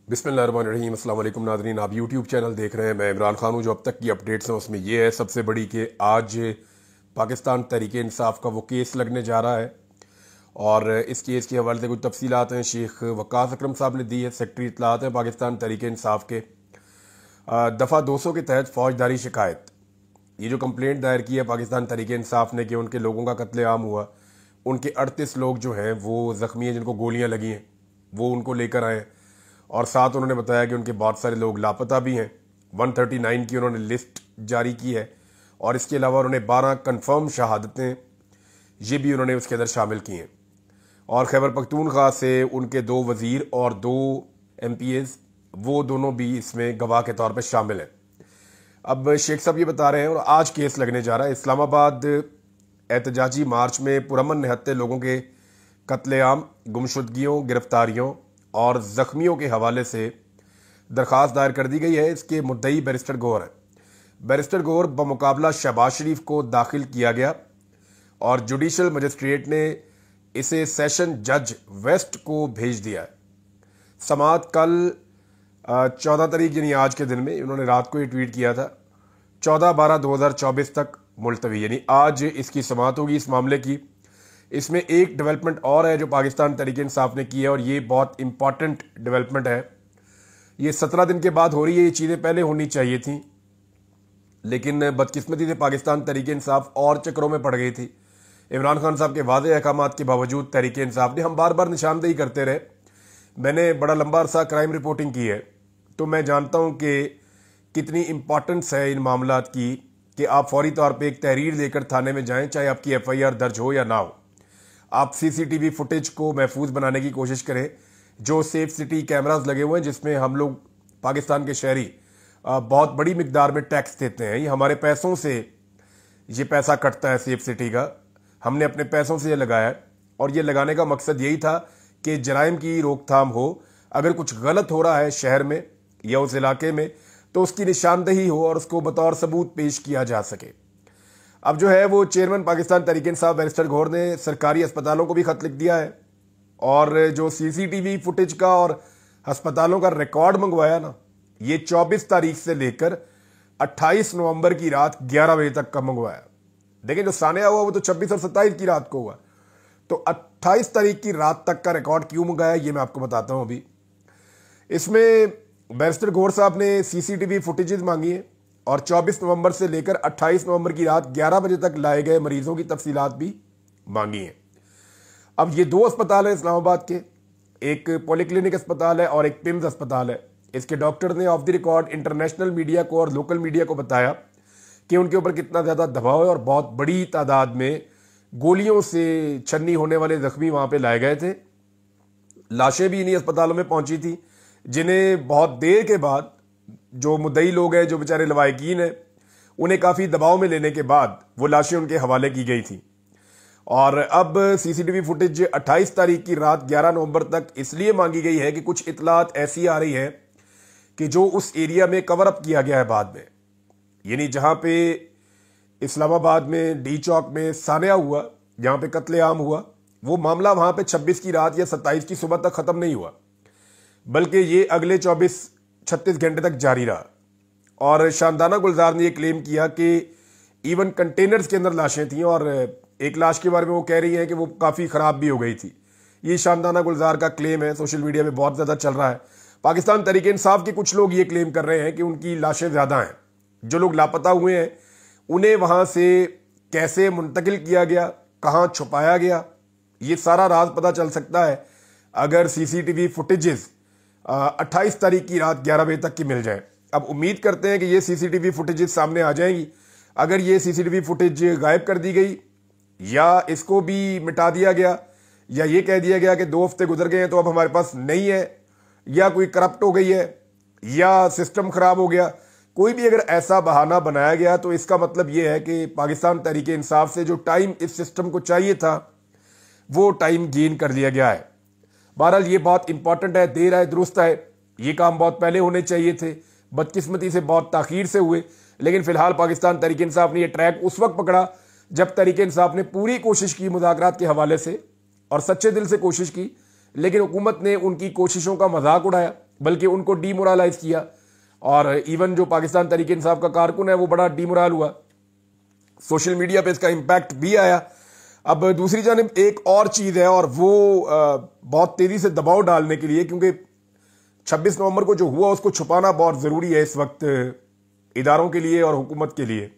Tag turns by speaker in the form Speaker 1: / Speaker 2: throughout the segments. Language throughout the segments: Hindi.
Speaker 1: बिस्मिल्लाहिर्रहमानिर्रहीम। अस्सलाम वालेकुम नाज़रीन, आप यूट्यूब चैनल देख रहे हैं। मैं इमरान खान हूँ। जो अब तक की अपडेट्स हैं उसमें ये है सबसे बड़ी कि आज पाकिस्तान तहरीक इंसाफ का वो केस लगने जा रहा है और इस केस के हवाले से कुछ तफसीलात हैं शेख वकास अकरम साहब ने दी है। सेक्रेटरी इत्तलात हैं पाकिस्तान तहरीक इंसाफ के। दफ़ा 200 के तहत फौजदारी शिकायत, ये जो कंप्लेंट दायर की है पाकिस्तान तहरीक इंसाफ ने कि उनके लोगों का कत्लेआम हुआ, उनके 38 लोग जो हैं वो ज़ख्मी हैं जिनको गोलियां लगी हैं, वो उनको लेकर आए और साथ उन्होंने बताया कि उनके बहुत सारे लोग लापता भी हैं। 139 की उन्होंने लिस्ट जारी की है और इसके अलावा उन्होंने 12 कन्फर्म शहादतें ये भी उन्होंने उसके अंदर शामिल की हैं। और खैबर पख्तूनख्वा से उनके 2 वज़ीर और 2 MPs वो दोनों भी इसमें गवाह के तौर पर शामिल हैं। अब शेख साहब ये बता रहे हैं और आज केस लगने जा रहा है। इस्लामाबाद एहतजाजी मार्च में पुरअमन निहत्ते लोगों के कत्लेआम, गुमशुदगियों, गिरफ्तारियों और जख्मियों के हवाले से दरख्वास्त दायर कर दी गई है। इसके मुद्दई बैरिस्टर गौहर है। बैरिस्टर गौहर बमुकाबला शहबाज शरीफ को दाखिल किया गया और जुडिशल मजिस्ट्रेट ने इसे सेशन जज वेस्ट को भेज दिया है। समाअत कल 14 तारीख यानी आज के दिन में, उन्होंने रात को ये ट्वीट किया था, 14/12/2024 तक मुलतवी, यानी आज इसकी समाअत होगी इस मामले की। इसमें एक डेवलपमेंट और है जो पाकिस्तान तहरीक इंसाफ ने की है और ये बहुत इंपॉर्टेंट डेवलपमेंट है। ये 17 दिन के बाद हो रही है। ये चीज़ें पहले होनी चाहिए थी लेकिन बदकिस्मती से पाकिस्तान तहरीक इंसाफ और चक्रों में पड़ गई थी। इमरान खान साहब के वादे अहकामात के बावजूद तहरीक इंसाफ ने, हम बार बार निशानदेही करते रहे। मैंने बड़ा लंबा अरसा क्राइम रिपोर्टिंग की है तो मैं जानता हूँ कि कितनी इंपॉर्टेंस है इन मामलात की कि आप फौरी तौर पर एक तहरीर लेकर थाने में जाएँ, चाहे आपकी FIR दर्ज हो या ना हो। आप CCTV फुटेज को महफूज बनाने की कोशिश करें। जो सेफ सिटी कैमरास लगे हुए हैं जिसमें हम लोग पाकिस्तान के शहरी बहुत बड़ी मिकदार में टैक्स देते हैं, ये हमारे पैसों से ये पैसा कटता है सेफ सिटी का, हमने अपने पैसों से ये लगाया है और ये लगाने का मकसद यही था कि जराइम की रोकथाम हो। अगर कुछ गलत हो रहा है शहर में या उस इलाके में तो उसकी निशानदेही हो और उसको बतौर सबूत पेश किया जा सके। अब जो है वो चेयरमैन पाकिस्तान तहरीक इंसाफ बैरिस्टर गौहर ने सरकारी अस्पतालों को भी खत लिख दिया है और जो CCTV फुटेज का और अस्पतालों का रिकॉर्ड मंगवाया ना, ये 24 तारीख से लेकर 28 नवंबर की रात 11 बजे तक का मंगवाया। देखें जो सानिया हुआ वो तो 26 और 27 की रात को हुआ, तो 28 तारीख की रात तक का रिकॉर्ड क्यों मंगाया ये मैं आपको बताता हूं। अभी इसमें बैरिस्टर गौहर साहब ने CCTV फुटेजेस मांगी है और 24 नवंबर से लेकर 28 नवंबर की रात 11 बजे तक लाए गए मरीजों की तफसीलात भी मांगी हैं। अब ये 2 अस्पताल है इस्लामाबाद के, एक पॉलीक्लिनिक अस्पताल है और एक पिम्स अस्पताल है। इसके डॉक्टर ने of the record international media को और लोकल मीडिया को बताया कि उनके ऊपर कितना ज़्यादा दबाव है और बहुत बड़ी तादाद में गोलियों से छन्नी होने वाले जख्मी वहाँ पर लाए गए थे। लाशें भी इन्हीं अस्पतालों में पहुँची थी जिन्हें बहुत देर के बाद जो मुद्दई लोग हैं, जो बेचारे लवायकीन हैं, उन्हें काफ़ी दबाव में लेने के बाद वो लाशें उनके हवाले की गई थी। और अब CCTV फुटेज 28 तारीख की रात 11 नवंबर तक इसलिए मांगी गई है कि कुछ इतलात ऐसी आ रही है कि जो उस एरिया में कवर अप किया गया है बाद में, यानी जहां पे इस्लामाबाद में D चौक में सानिया हुआ, जहां पे कत्लेआम हुआ, वो मामला वहां पे 26 की रात या 27 की सुबह तक खत्म नहीं हुआ बल्कि ये अगले 24-36 घंटे तक जारी रहा। और शानदाना गुलजार ने यह क्लेम किया कि इवन कंटेनर्स के अंदर लाशें थीं और एक लाश के बारे में वो कह रही है कि वो काफ़ी ख़राब भी हो गई थी। ये शानदाना गुलजार का क्लेम है, सोशल मीडिया में बहुत ज़्यादा चल रहा है। पाकिस्तान तहरीक इंसाफ के कुछ लोग ये क्लेम कर रहे हैं कि उनकी लाशें ज़्यादा हैं। जो लोग लापता हुए हैं उन्हें वहाँ से कैसे मुंतकिल किया गया, कहाँ छुपाया गया, ये सारा राज पता चल सकता है अगर CCTV फुटेजेस 28 तारीख की रात 11 बजे तक की मिल जाए। अब उम्मीद करते हैं कि ये CCTV फुटेजेस सामने आ जाएंगी। अगर ये CCTV फुटेज गायब कर दी गई या इसको भी मिटा दिया गया या ये कह दिया गया कि 2 हफ्ते गुजर गए हैं तो अब हमारे पास नहीं है, या कोई करप्ट हो गई है या सिस्टम खराब हो गया, कोई भी अगर ऐसा बहाना बनाया गया तो इसका मतलब ये है कि पाकिस्तान तहरीक इंसाफ से जो टाइम इस सिस्टम को चाहिए था वो टाइम गेन कर लिया गया है। बहरहाल ये बहुत इंपॉर्टेंट है, देर आए दुरुस्त है। ये काम बहुत पहले होने चाहिए थे, बदकिस्मती से बहुत ताखीर से हुए। लेकिन फिलहाल पाकिस्तान तहरीक इंसाफ ने यह ट्रैक उस वक्त पकड़ा जब तहरीक इंसाफ ने पूरी कोशिश की मुज़ाकरात के हवाले से और सच्चे दिल से कोशिश की, लेकिन हुकूमत ने उनकी कोशिशों का मजाक उड़ाया बल्कि उनको डीमोरलाइज किया। और इवन जो पाकिस्तान तहरीक इंसाफ का कारकुन है वो बड़ा डीमोरल हुआ, सोशल मीडिया पे इसका इम्पैक्ट भी आया। अब दूसरी जानिब एक और चीज़ है, और वो बहुत तेज़ी से दबाव डालने के लिए, क्योंकि 26 नवंबर को जो हुआ उसको छुपाना बहुत ज़रूरी है इस वक्त इदारों के लिए और हुकूमत के लिए।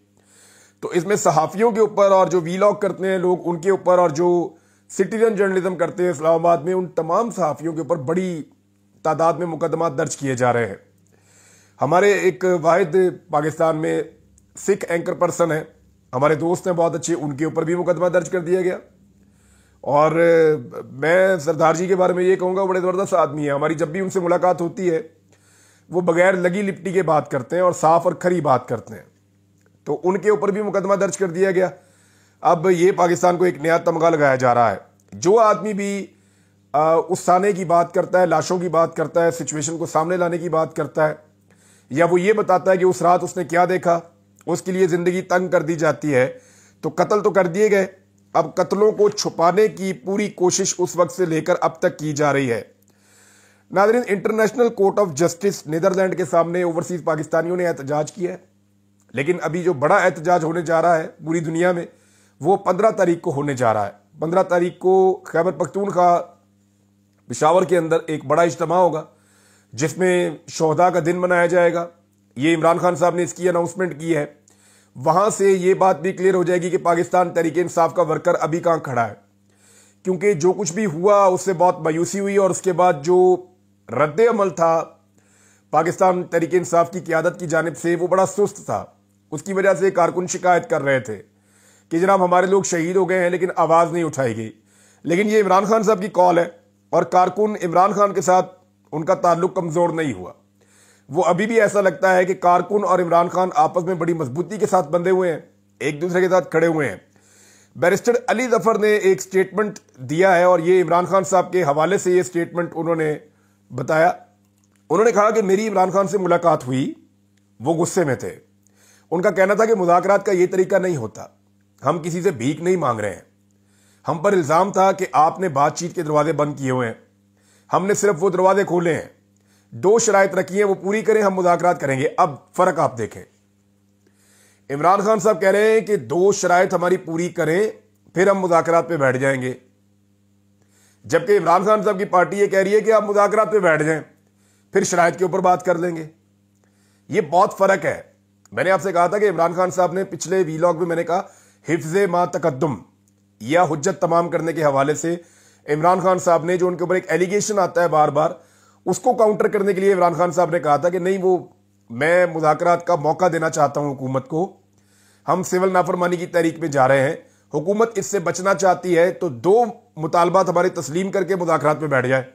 Speaker 1: तो इसमें सहाफ़ियों के ऊपर और जो वीलॉग करते हैं लोग उनके ऊपर, और जो सिटीजन जर्नलिज्म करते हैं इस्लामाबाद में, उन तमाम सहाफ़ियों के ऊपर बड़ी तादाद में मुकदमा दर्ज किए जा रहे हैं। हमारे एक वाहिद पाकिस्तान में सिख एंकर पर्सन है, हमारे दोस्त हैं बहुत अच्छे, उनके ऊपर भी मुकदमा दर्ज कर दिया गया। और मैं सरदार जी के बारे में ये कहूँगा, बड़े ज़बरदस्त आदमी है। हमारी जब भी उनसे मुलाकात होती है वो बगैर लगी लिपटी के बात करते हैं और साफ और खरी बात करते हैं। तो उनके ऊपर भी मुकदमा दर्ज कर दिया गया। अब ये पाकिस्तान को एक नया तमगा लगाया जा रहा है। जो आदमी भी उस साने की बात करता है, लाशों की बात करता है, सिचुएशन को सामने लाने की बात करता है, या वो ये बताता है कि उस रात उसने क्या देखा, उसके लिए ज़िंदगी तंग कर दी जाती है। तो कत्ल तो कर दिए गए, अब कत्लों को छुपाने की पूरी कोशिश उस वक्त से लेकर अब तक की जा रही है। नाज़रीन, International Court of Justice Netherlands के सामने ओवरसीज पाकिस्तानियों ने एहतजाज किया है, लेकिन अभी जो बड़ा एहतजाज होने जा रहा है पूरी दुनिया में वो 15 तारीख को होने जा रहा है। 15 तारीख को खैबर पख्तूनख्वा पेशावर के अंदर एक बड़ा इज्तिमा होगा जिसमें शोहदा का दिन मनाया जाएगा। ये इमरान खान साहब ने इसकी अनाउंसमेंट की है। वहां से ये बात भी क्लियर हो जाएगी कि पाकिस्तान तहरीक इंसाफ का वर्कर अभी कहां खड़ा है, क्योंकि जो कुछ भी हुआ उससे बहुत मायूसी हुई, और उसके बाद जो रद्द अमल था पाकिस्तान तहरीक इंसाफ की क़यादत की जानिब से वो बड़ा सुस्त था। उसकी वजह से कारकुन शिकायत कर रहे थे कि जनाब हमारे लोग शहीद हो गए हैं लेकिन आवाज़ नहीं उठाई गई। लेकिन ये इमरान खान साहब की कॉल है, और कारकुन इमरान खान के साथ उनका ताल्लुक कमज़ोर नहीं हुआ। वो अभी भी ऐसा लगता है कि कारकुन और इमरान खान आपस में बड़ी मजबूती के साथ बंधे हुए हैं, एक दूसरे के साथ खड़े हुए हैं। बैरिस्टर अली जफर ने एक स्टेटमेंट दिया है, और ये इमरान खान साहब के हवाले से ये स्टेटमेंट उन्होंने बताया। उन्होंने कहा कि मेरी इमरान खान से मुलाकात हुई, वो गुस्से में थे। उनका कहना था कि मुज़ाकरात का ये तरीका नहीं होता, हम किसी से भीख नहीं मांग रहे हैं। हम पर इल्ज़ाम था कि आपने बातचीत के दरवाजे बंद किए हुए हैं, हमने सिर्फ वो दरवाजे खोले हैं। 2 शराइत रखी हैं, वो पूरी करें, हम मुज़ाकरात करेंगे। अब फ़र्क आप देखें, इमरान खान साहब कह रहे हैं कि 2 शराइत हमारी पूरी करें फिर हम मुज़ाकरात पे बैठ जाएंगे, जबकि इमरान खान साहब की पार्टी ये कह रही है कि आप मुज़ाकरात पे बैठ जाएं फिर शराइत के ऊपर बात कर लेंगे। ये बहुत फ़र्क है। मैंने आपसे कहा था कि इमरान खान साहब ने पिछले वीलॉग में मैंने कहा हिफ्ज़े मा तकद्दुम या हुज्जत तमाम करने के हवाले से इमरान खान साहब ने जो उनके ऊपर एक एलिगेशन आता है बार बार, उसको काउंटर करने के लिए इमरान खान साहब ने कहा था कि नहीं, वो मैं मुज़ाकरात का मौका देना चाहता हूं हुकूमत को, हम सिविल नाफरमानी की तहरीक में जा रहे हैं, हुकूमत इससे बचना चाहती है तो 2 मुतालबात हमारे तस्लीम करके मुज़ाकरात में बैठ जाए।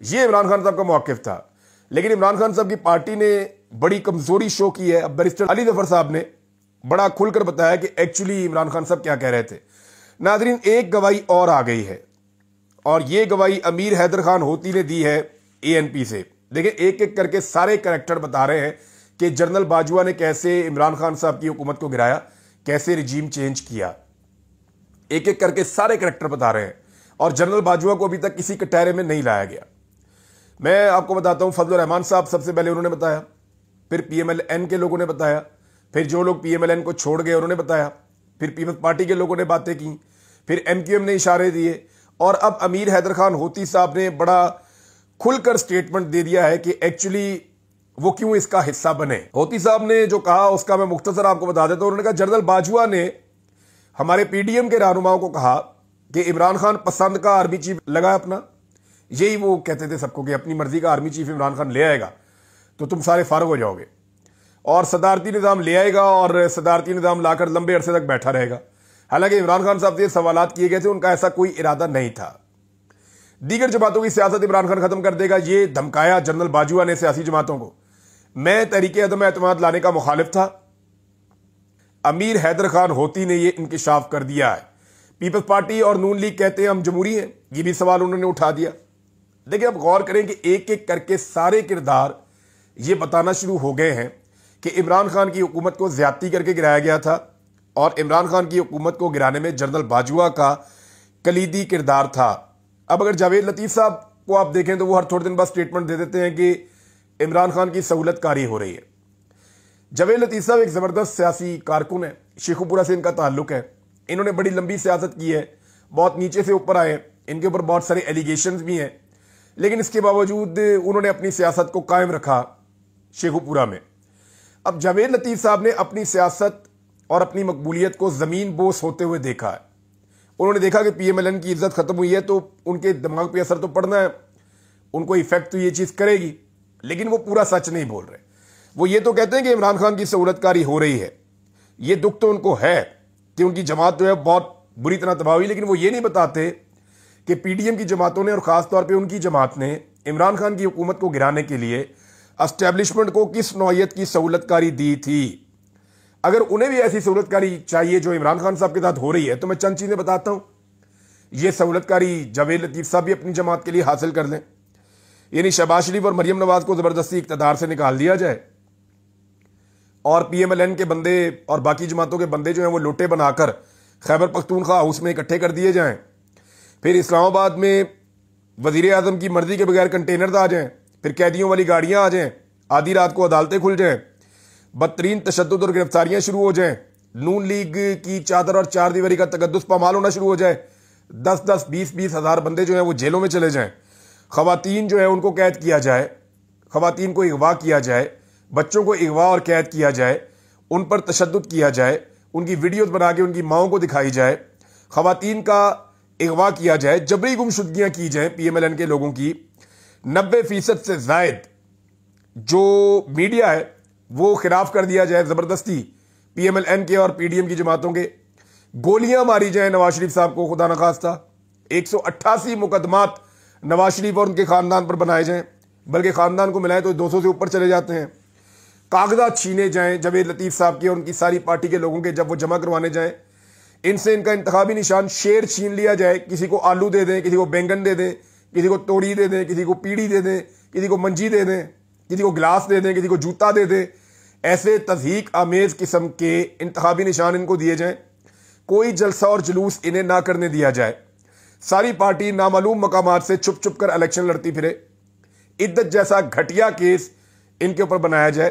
Speaker 1: ये इमरान खान साहब का मौक़िफ़ था। लेकिन इमरान खान साहब की पार्टी ने बड़ी कमज़ोरी शो की है। अब बैरिस्टर अली जफर साहब ने बड़ा खुलकर बताया कि एक्चुअली इमरान खान साहब क्या कह रहे थे। नाज़रीन, एक गवाही और आ गई है, और ये गवाही अमीर हैदर खान होती ने दी है ANP से। देखिए, एक एक करके सारे करैक्टर बता रहे हैं कि जनरल बाजवा ने कैसे इमरान खान साहब की हुकूमत को गिराया, कैसे रिजीम चेंज किया। एक एक करके सारे करैक्टर बता रहे हैं, और जनरल बाजवा को अभी तक किसी कटहरे में नहीं लाया गया। मैं आपको बताता हूं, फजल रहमान साहब सबसे पहले उन्होंने बताया, फिर PMLN के लोगों ने बताया, फिर जो लोग PMLN को छोड़ गए उन्होंने बताया, फिर पीपल्स पार्टी के लोगों ने बातें की, फिर MQM ने इशारे दिए, और अब अमीर हैदर खान होती साहब ने बड़ा खुलकर स्टेटमेंट दे दिया है कि एक्चुअली वो क्यों इसका हिस्सा बने। होती साहब ने जो कहा उसका मैं मुख्तसर आपको बता देता हूं। उन्होंने कहा जनरल बाजवा ने हमारे PDM के रहनुमाओं को कहा कि इमरान खान पसंद का आर्मी चीफ लगा अपना, यही वो कहते थे सबको कि अपनी मर्जी का आर्मी चीफ इमरान खान ले आएगा तो तुम सारे फारग हो जाओगे, और सदारती निज़ाम ले आएगा और सदारती निज़ाम लाकर लंबे अरसे तक बैठा रहेगा। हालांकि इमरान खान साहब से सवालात किए गए थे, उनका ऐसा कोई इरादा नहीं था। दीगर जमातों की सियासत इमरान खान खत्म कर देगा, ये धमकाया जनरल बाजवा ने सियासी जमातों को। मैं तहरीके अदम एतमाद लाने का मुखालिफ था, अमीर हैदर खान होती ने ये इंकिशाफ कर दिया है। पीपल्स पार्टी और नून लीग कहते हैं हम जमहूरी हैं, ये भी सवाल उन्होंने उठा दिया। देखिए, अब गौर करें कि एक एक करके सारे किरदार ये बताना शुरू हो गए हैं कि इमरान खान की हुकूमत को ज्यादती करके गिराया गया था, और इमरान खान की हुकूमत को गिराने में जनरल बाजवा का कलीदी किरदार था। अब अगर जावेद लतीफ़ साहब को आप देखें तो वो हर थोड़े दिन बाद स्टेटमेंट दे देते हैं कि इमरान खान की सहूलतकारी हो रही है। जावेद लतीफ साहब एक ज़बरदस्त सियासी कारकुन है, शेखुपुरा से इनका ताल्लुक है। इन्होंने बड़ी लंबी सियासत की है, बहुत नीचे से ऊपर आए, इनके ऊपर बहुत सारे एलिगेशंस भी हैं, लेकिन इसके बावजूद उन्होंने अपनी सियासत को कायम रखा शेखुपुरा में। अब जावेद लतीफ साहब ने अपनी सियासत और अपनी मकबूलियत को ज़मीन बोस होते हुए देखा है। उन्होंने देखा कि PMLN की इज्जत खत्म हुई है तो उनके दिमाग पे असर तो पड़ना है, उनको इफेक्ट तो ये चीज़ करेगी, लेकिन वो पूरा सच नहीं बोल रहे। वो ये तो कहते हैं कि इमरान खान की सहूलतकारी हो रही है, ये दुख तो उनको है कि उनकी जमात जो है बहुत बुरी तरह तबाह हुई, लेकिन वो ये नहीं बताते कि PDM की जमातों ने और ख़ासतौर पर उनकी जमात ने इमरान खान की हुकूमत को गिराने के लिए एस्टेब्लिशमेंट को किस नौयत की सहूलतकारी दी थी। अगर उन्हें भी ऐसी सहूलतकारी चाहिए जो इमरान खान साहब के साथ हो रही है तो मैं चंद चीज़ें बताता हूँ। ये सहूलतकारी जावेद लतीफ साहब भी अपनी जमात के लिए हासिल कर लें, यानी शहबाज शरीफ और मरियम नवाज को ज़बरदस्ती इक़्तिदार से निकाल दिया जाए और PMLN के बंदे और बाकी जमातों के बंदे जो हैं वो लोटे बनाकर खैबर पख्तूनख्वा हाउस में इकट्ठे कर दिए जाएं। फिर इस्लामाबाद में वज़ीर आज़म की मर्जी के बगैर कंटेनर आ जाएं, फिर कैदियों वाली गाड़ियां आ जाएं, आधी रात को अदालतें खुल जाएं, बदतरीन तशद्दुद और गिरफ्तारियां शुरू हो जाएं, नून लीग की चादर और चार दीवारी का तकद्दुस पामाल होना शुरू हो जाए, 10-10, 20-20 हज़ार बंदे जो हैं वो जेलों में चले जाएं, ख़वातीन जो है उनको कैद किया जाए, ख़वातीन को अगवा किया जाए, बच्चों को अगवा और कैद किया जाए, उन पर तशद्दुद किया जाए, उनकी वीडियोज़ बना के उनकी माओं को दिखाई जाए, ख़वातीन का अगवा किया जाए, जबरी गुमशुदगियाँ की जाएँ PMLN के लोगों की। 90% से ज़ायद जो मीडिया है वो खिलाफ कर दिया जाए ज़बरदस्ती PMLN के और PDM की जमातों के। गोलियां मारी जाए नवाज शरीफ साहब को, खुदा न खास्ता 188 मुकदमात नवाज शरीफ और उनके ख़ानदान पर बनाए जाएं, बल्कि ख़ानदान को मिलाएं तो 200 से ऊपर चले जाते हैं। कागजात छीने जाएं जावेद लतीफ़ साहब के और उनकी सारी पार्टी के लोगों के, जब वो जमा करवाने जाएं इनसे इनका इंतखाबी निशान शेर छीन लिया जाए। किसी को आलू दे दें, किसी को बैंगन दे दें, किसी को तोड़ी दे दें, किसी को पीढ़ी दे दें, किसी को मंजी दे दें, किसी को गिलास दे दें, किसी को जूता दे दें। ऐसे तज़हीक आमेज़ किस्म के इंतखाबी निशान इनको दिए जाएं। कोई जलसा और जुलूस इन्हें ना करने दिया जाए। सारी पार्टी नामालूम मकामात से छुप छुप कर इलेक्शन लड़ती फिरे। इद्दत जैसा घटिया केस इनके ऊपर बनाया जाए।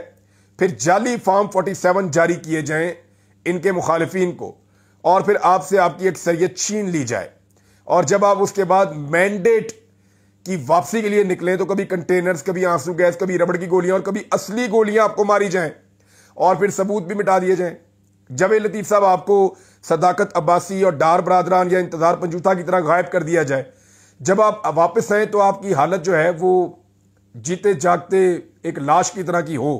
Speaker 1: फिर जाली फॉर्म 47 जारी किए जाएं इनके मुखालिफिन को, और फिर आपसे आपकी अक्सरियत छीन ली जाए। और जब आप उसके बाद मैंडेट की वापसी के लिए निकलें तो कभी कंटेनर्स, कभी आंसू गैस, कभी रबड़ की गोलियां और कभी असली गोलियां आपको मारी जाएं और फिर सबूत भी मिटा दिए जाएं। जावेद लतीफ साहब आपको सदाकत अब्बासी और डार बरादरान या इंतजार पंजूथा की तरह गायब कर दिया जाए। जब आप वापस आए तो आपकी हालत जो है वो जीते जागते एक लाश की तरह की हो।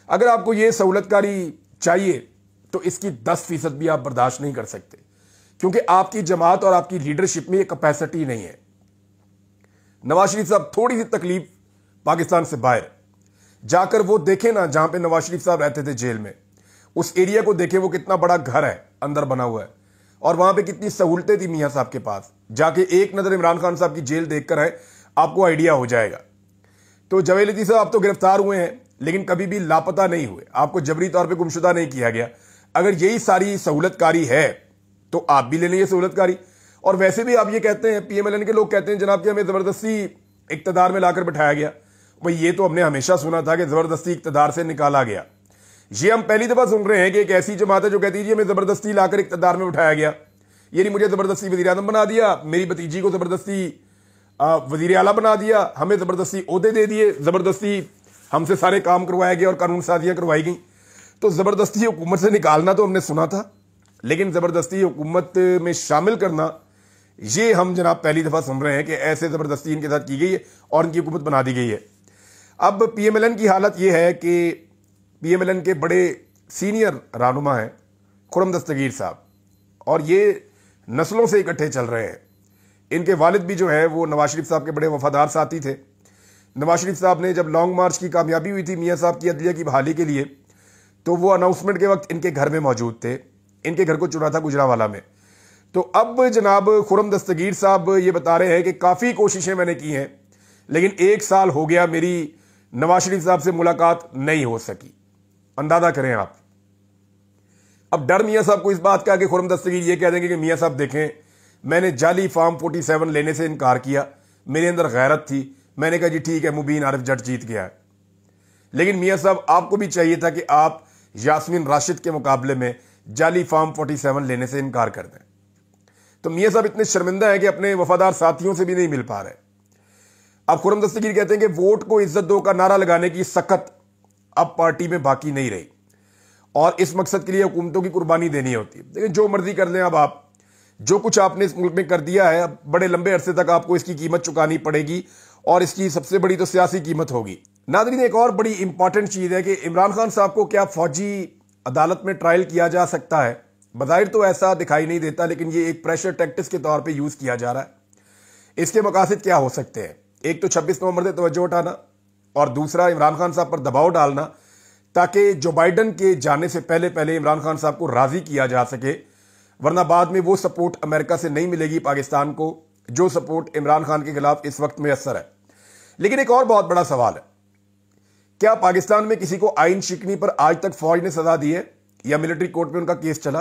Speaker 1: अगर आपको ये सहूलतकारी चाहिए तो इसकी 10% भी आप बर्दाश्त नहीं कर सकते, क्योंकि आपकी जमात और आपकी लीडरशिप में ये कैपेसिटी नहीं है। नवाज शरीफ साहब थोड़ी सी तकलीफ पाकिस्तान से बाहर जाकर वो देखें ना, जहां पे नवाज शरीफ साहब रहते थे जेल में, उस एरिया को देखें, वो कितना बड़ा घर है अंदर बना हुआ है और वहां पे कितनी सहूलतें थी मियां साहब के पास। जाके एक नजर इमरान खान साहब की जेल देखकर आए, आपको आइडिया हो जाएगा। तो जावेद लतीफ साहब आप तो गिरफ्तार हुए हैं लेकिन कभी भी लापता नहीं हुए, आपको जबरी तौर पर गुमशुदा नहीं किया गया। अगर यही सारी सहूलतकारी है तो आप भी ले लीजिए सहूलतकारी। और वैसे भी आप ये कहते हैं, PMLN के लोग कहते हैं जनाब कि हमें ज़बरदस्ती इक़्तिदार में लाकर बैठाया गया। भाई ये तो हमने हमेशा सुना था कि ज़बरदस्ती इक़्तिदार से निकाला गया। ये हम पहली दफ़ा सुन रहे हैं कि एक ऐसी जमात है जो कहती है हमें ज़बरदस्ती लाकर इक़्तिदार में उठाया गया। ये नहीं मुझे ज़बरदस्ती वज़ीर आज़म बना दिया, मेरी भतीजी को ज़बरदस्ती वज़ीर आला बना दिया, हमें ज़बरदस्ती ओहदे दे दिए, ज़बरदस्ती हमसे सारे काम करवाए गए और कानून साजियाँ करवाई गई। तो ज़बरदस्ती हुकूमत से निकालना तो हमने सुना था, लेकिन ज़बरदस्ती हुकूमत में शामिल करना ये हम जनाब पहली दफ़ा सुन रहे हैं कि ऐसे ज़बरदस्ती इनके साथ की गई है और इनकी हुकूमत बना दी गई है। अब PMLN की हालत ये है कि PMLN के बड़े सीनियर रहनुमा हैं खुर्रम दस्तगीर साहब, और ये नस्लों से इकट्ठे चल रहे हैं। इनके वालिद भी जो है वो नवाज शरीफ साहब के बड़े वफादार साथी थे। नवाज शरीफ साहब ने जब लॉन्ग मार्च की कामयाबी हुई थी मियाँ साहब की अदलिया की बहाली के लिए, तो वो अनाउंसमेंट के वक्त इनके घर में मौजूद थे। इनके घर को चुना था गुजरावाला में। तो अब जनाब खुर्रम दस्तगीर साहब ये बता रहे हैं कि काफ़ी कोशिशें मैंने की हैं, लेकिन 1 साल हो गया मेरी नवाज शरीफ साहब से मुलाकात नहीं हो सकी। अंदाजा करें आप। अब डर मियाँ साहब को इस बात का कि खुर्रम दस्तगीर ये कह देंगे कि मियाँ साहब देखें, मैंने जाली फॉर्म 47 लेने से इनकार किया, मेरे अंदर गैरत थी, मैंने कहा जी ठीक है, मुबीन आरिफ जट जीत गया है। लेकिन मियाँ साहब आपको भी चाहिए था कि आप यास्मीन राशिद के मुकाबले में जाली फॉर्म 47 लेने से इनकार कर दें। तो मियाँ साहब इतने शर्मिंदा है कि अपने वफादार साथियों से भी नहीं मिल पा रहे। अब खुर्रम दस्तगीर कहते हैं कि वोट को इज्जत दो का नारा लगाने की सख्त अब पार्टी में बाकी नहीं रही और इस मकसद के लिए हुकूमतों की कुर्बानी देनी होती है। लेकिन जो मर्जी कर लें, अब आप जो कुछ आपने इस मुल्क में कर दिया है, अब बड़े लंबे अरसे तक आपको इसकी कीमत चुकानी पड़ेगी और इसकी सबसे बड़ी तो सियासी कीमत होगी। नाज़रीन, एक और बड़ी इंपॉर्टेंट चीज है कि इमरान खान साहब को क्या फौजी अदालत में ट्रायल किया जा सकता है? बज़ाहिर तो ऐसा दिखाई नहीं देता, लेकिन ये एक प्रेशर टैक्टिक्स के तौर पे यूज किया जा रहा है। इसके मकासद क्या हो सकते हैं? एक तो 26 नवंबर से तवज्जो हटाना और दूसरा इमरान खान साहब पर दबाव डालना ताकि जो बाइडन के जाने से पहले पहले इमरान खान साहब को राजी किया जा सके, वरना बाद में वो सपोर्ट अमेरिका से नहीं मिलेगी पाकिस्तान को जो सपोर्ट इमरान खान के खिलाफ इस वक्त मैसर है। लेकिन एक और बहुत बड़ा सवाल है, क्या पाकिस्तान में किसी को आइन शिकनी पर आज तक फौज ने सजा दी है या मिलिट्री कोर्ट में उनका केस चला?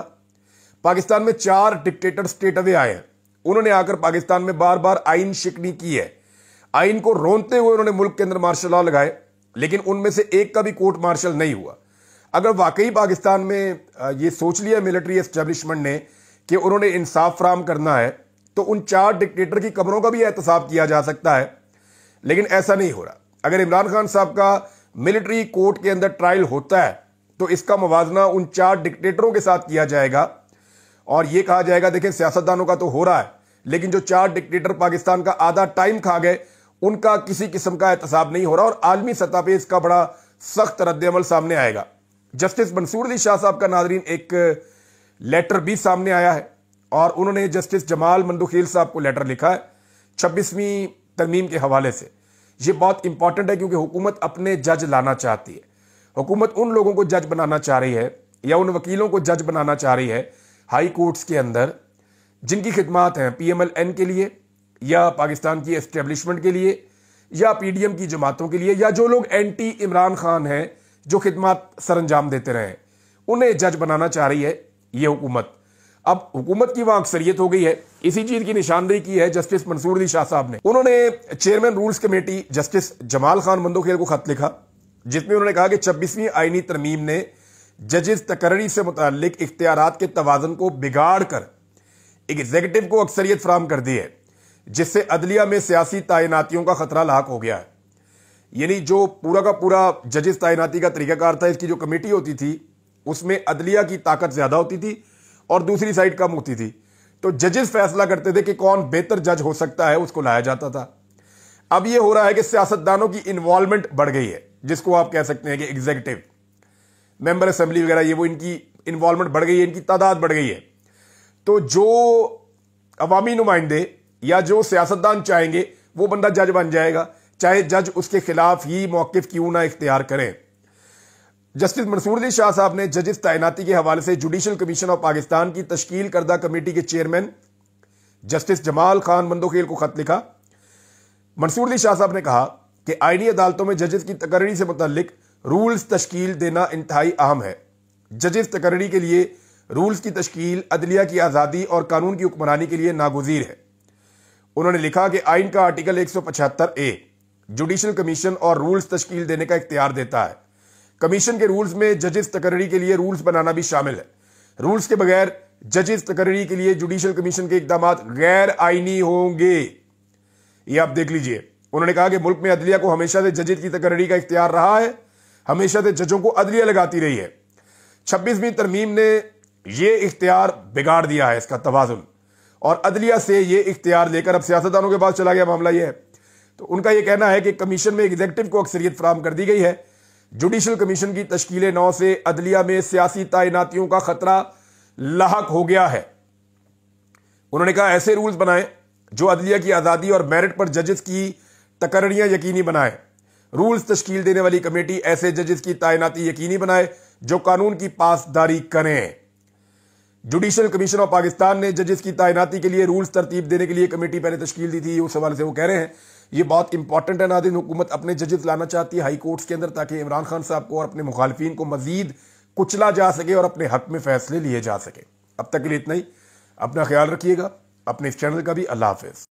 Speaker 1: पाकिस्तान में 4 डिक्टेटर स्टेट अवे आए हैं, उन्होंने आकर पाकिस्तान में बार बार आइन शिकनी की है। आइन को रोनते हुए उन्होंने मुल्क के अंदर मार्शल लॉ लगाए, लेकिन उनमें से एक का भी कोर्ट मार्शल नहीं हुआ। अगर वाकई पाकिस्तान में ये सोच लिया मिलिट्री एस्टेब्लिशमेंट ने कि उन्होंने इंसाफ फराहम करना है, तो उन 4 डिक्टेटर की कब्रों का भी एहतसाब किया जा सकता है, लेकिन ऐसा नहीं हो रहा। अगर इमरान खान साहब का मिलिट्री कोर्ट के अंदर ट्रायल होता है तो इसका मुवाजना उन 4 डिक्टेटरों के साथ किया जाएगा और यह कहा जाएगा देखें सियासतदानों का तो हो रहा है, लेकिन जो 4 डिक्टेटर पाकिस्तान का आधा टाइम खा गए उनका किसी किस्म का एहतसाब नहीं हो रहा और आलमी सतह पर इसका बड़ा सख्त रद्द-ए-अमल सामने आएगा। जस्टिस मंसूर अली शाह साहब का नाजरीन एक लेटर भी सामने आया है और उन्होंने जस्टिस जमाल मंदोखेल साहब को लेटर लिखा है 26वीं तरमीम के हवाले से। यह बहुत इंपॉर्टेंट है क्योंकि हुकूमत अपने जज लाना चाहती है। हुकूमत उन लोगों को जज बनाना चाह रही है या उन वकीलों को जज बनाना चाह रही है हाई कोर्ट्स के अंदर जिनकी खिदमात हैं PMLN के लिए या पाकिस्तान की एस्टेब्लिशमेंट के लिए या PDM की जमातों के लिए या जो लोग एंटी इमरान खान हैं जो खिदमात सरंजाम देते रहे, उन्हें जज बनाना चाह रही है यह हुकूमत। अब हुकूमत की वहां अक्सरियत हो गई है। इसी चीज की निशानदेही की है जस्टिस मंसूर अली शाह साहब ने। उन्होंने chairman rules committee justice Jamal Khan Mandokhel को खत लिखा जिसमें उन्होंने कहा कि 26वीं आईनी तरमीम ने जजेस तकर्री से मुताल्लिक इख्तियारात के तवाज़ुन को बिगाड़ कर एग्जीक्यूटिव को अक्सरियत फराहम कर दी है, जिससे अदलिया में सियासी तैनातियों का खतरा लाक हो गया है। यानी जो पूरा का पूरा जजेस तैनाती का तरीकाकार था, इसकी जो कमेटी होती थी उसमें अदलिया की ताकत ज्यादा होती थी और दूसरी साइड कम होती थी। तो जजेस फैसला करते थे कि कौन बेहतर जज हो सकता है, उसको लाया जाता था। अब यह हो रहा है कि सियासतदानों की इन्वॉल्वमेंट बढ़ गई है, जिसको आप कह सकते हैं कि एग्जीक्यूटिव मेंबर असेंबली वगैरह ये वो इनकी इन्वॉल्वमेंट बढ़ गई है, इनकी तादाद बढ़ गई है। तो जो अवामी नुमाइंदे या जो सियासतदान चाहेंगे वो बंदा जज बन जाएगा, चाहे जज उसके खिलाफ ही मौकिफ क्यों ना इख्तियार करें। जस्टिस मंसूर अली शाह साहब ने जजेस तैनाती के हवाले से जुडिशल कमीशन ऑफ पाकिस्तान की तश्कील करदा कमेटी के चेयरमैन जस्टिस जमाल खान मंदोखेल को खत लिखा। मंसूर अली शाह साहब ने कहा कि आईनी अदालतों में जजेस की तकर्री से मुताल्लिक रूल्स तश्कील देना इंतहाई अहम है। जजेस तकर्री के लिए रूल्स की तश्कील अदलिया की आज़ादी और कानून की हुक्मरानी के लिए नागुज़ीर है। उन्होंने लिखा कि आइन का आर्टिकल 175A जुडिशल कमीशन और रूल्स तश्कील देने का इख्तियार देता है। कमीशन के रूल्स में जजेस तकर्री के लिए रूल्स बनाना भी शामिल है। रूल्स के बगैर जजेस तकर्री के लिए जुडिशल कमीशन के इकदाम गैर आईनी होंगे। ये आप देख लीजिए। उन्होंने कहा कि मुल्क में अदलिया को हमेशा से जजेस की तकर्री का इख्तियार रहा है, हमेशा से जजों को अदलिया लगाती रही है। 26वीं तरमीम ने यह इख्तियार बिगाड़ दिया है, इसका तवाजुन, और अदलिया से यह इख्तियार लेकर अब सियासतदानों के पास चला गया मामला यह है। तो उनका यह कहना है कि कमीशन में एग्जीक्यूटिव को अक्सरियत फराहम कर दी गई है। जुडिशल कमीशन की तश्कील 9 से अदलिया में सियासी तैनातियों का खतरा लाहक हो गया है। उन्होंने कहा ऐसे रूल्स बनाएं जो अदलिया की आज़ादी और मेरिट पर जजेस की तकर्रियां यकीनी बनाए। रूल्स तश्कील देने वाली कमेटी ऐसे जजेस की तैनाती यकीनी बनाए जो कानून की पासदारी करें। जुडिशल कमीशन ऑफ पाकिस्तान ने जजेस की तैनाती के लिए रूल्स तरतीब देने के लिए कमेटी पहले तश्कील दी थी। उस हवाले से वो कह रहे हैं ये बहुत इंपॉर्टेंट है। नाज़रीन, हुकूमत अपने जजेस लाना चाहती है हाई कोर्ट्स के अंदर ताकि इमरान खान साहब को और अपने मुखालिफिन को मजीद कुचला जा सके और अपने हक में फैसले लिए जा सके। अब तक के लिए इतना ही। अपना ख्याल रखिएगा, अपने इस चैनल का भी। अल्लाह हाफिज।